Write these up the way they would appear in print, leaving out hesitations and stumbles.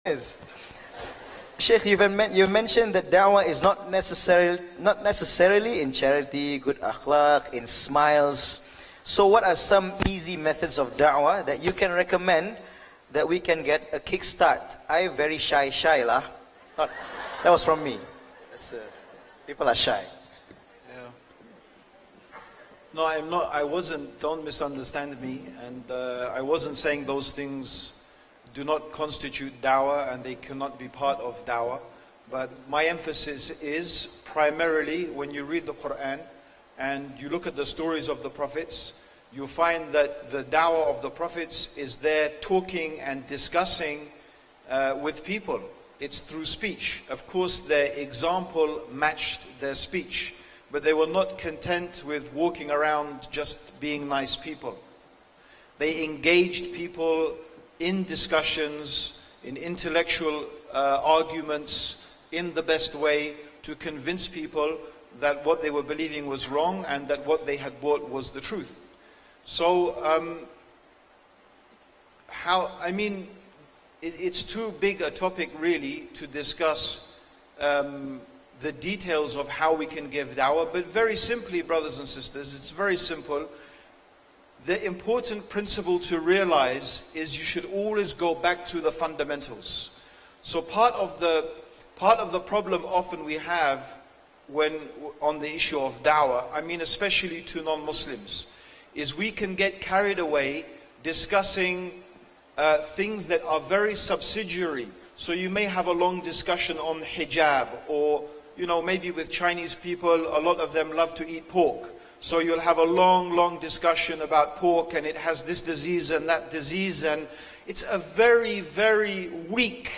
Yes. Sheikh, you've mentioned that dawah is not necessarily in charity, good akhlaq, in smiles. So what are some easy methods of da'wah that you can recommend that we can get a kickstart? I'm very shy lah. That was from me. People are shy. Yeah. No, I'm not. I wasn't. Don't misunderstand me. And I wasn't saying those things do not constitute dawah and they cannot be part of dawah. But my emphasis is primarily when you read the Quran and you look at the stories of the prophets, you find that the dawah of the prophets is there talking and discussing with people. It's through speech. Of course, their example matched their speech, but they were not content with walking around just being nice people. They engaged people in discussions, in intellectual arguments, in the best way to convince people that what they were believing was wrong and that what they had bought was the truth. So, it's too big a topic really to discuss the details of how we can give da'wah, but very simply, brothers and sisters, it's very simple. The important principle to realize is you should always go back to the fundamentals. So part of the problem often we have when on the issue of da'wah, especially to non-Muslims, is we can get carried away discussing things that are very subsidiary. So you may have a long discussion on hijab, or maybe with Chinese people, a lot of them love to eat pork. So you'll have a long discussion about pork and it has this disease and that disease, and it's a very, very weak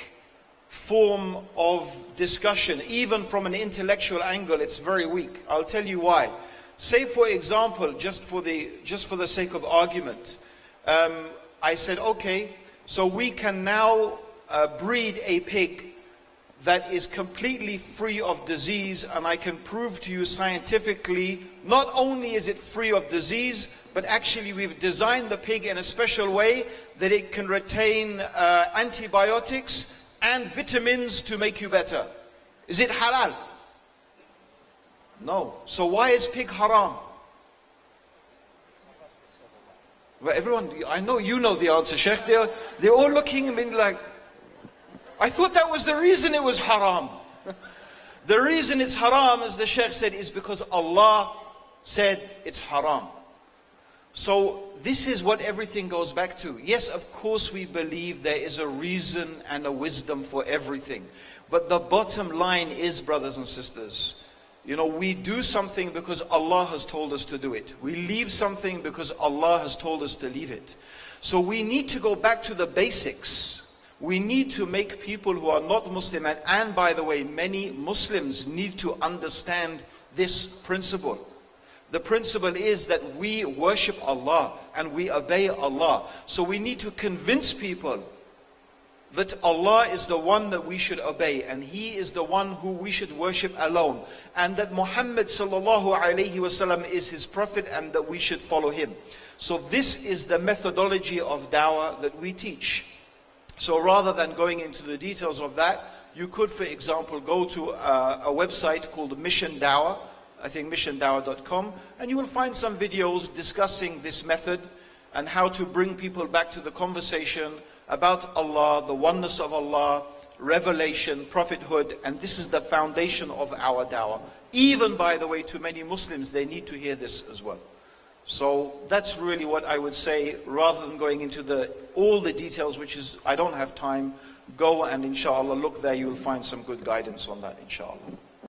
form of discussion. Even from an intellectual angle, it's very weak. I'll tell you why. Say for example, just for the sake of argument, I said, okay, so we can now breed a pig that is completely free of disease, and I can prove to you scientifically, not only is it free of disease, but actually we've designed the pig in a special way that it can retain antibiotics and vitamins to make you better. Is it halal? No. So why is pig haram? Well, everyone, I know you know the answer, Sheikh. They're all looking at me like, I thought that was the reason it was haram. The reason it's haram, as the Sheikh said, is because Allah said it's haram. So this is what everything goes back to. Yes, of course we believe there is a reason and a wisdom for everything. But the bottom line is, brothers and sisters, we do something because Allah has told us to do it. We leave something because Allah has told us to leave it. So we need to go back to the basics. We need to make people who are not Muslim, and by the way, many Muslims need to understand this principle. The principle is that we worship Allah and we obey Allah. So we need to convince people that Allah is the one that we should obey, and He is the one who we should worship alone, and that Muhammad sallallahu alaihi wasallam is His prophet and that we should follow him. So this is the methodology of da'wah that we teach. So rather than going into the details of that, you could, for example, go to a website called Mission Dawah, I think missiondawah.com, and you will find some videos discussing this method and how to bring people back to the conversation about Allah, the oneness of Allah, revelation, prophethood, and this is the foundation of our dawah. Even, by the way, to many Muslims, they need to hear this as well. So that's really what I would say, rather than going into all the details, which is, I don't have time. Go and inshallah look there, you will find some good guidance on that, inshallah.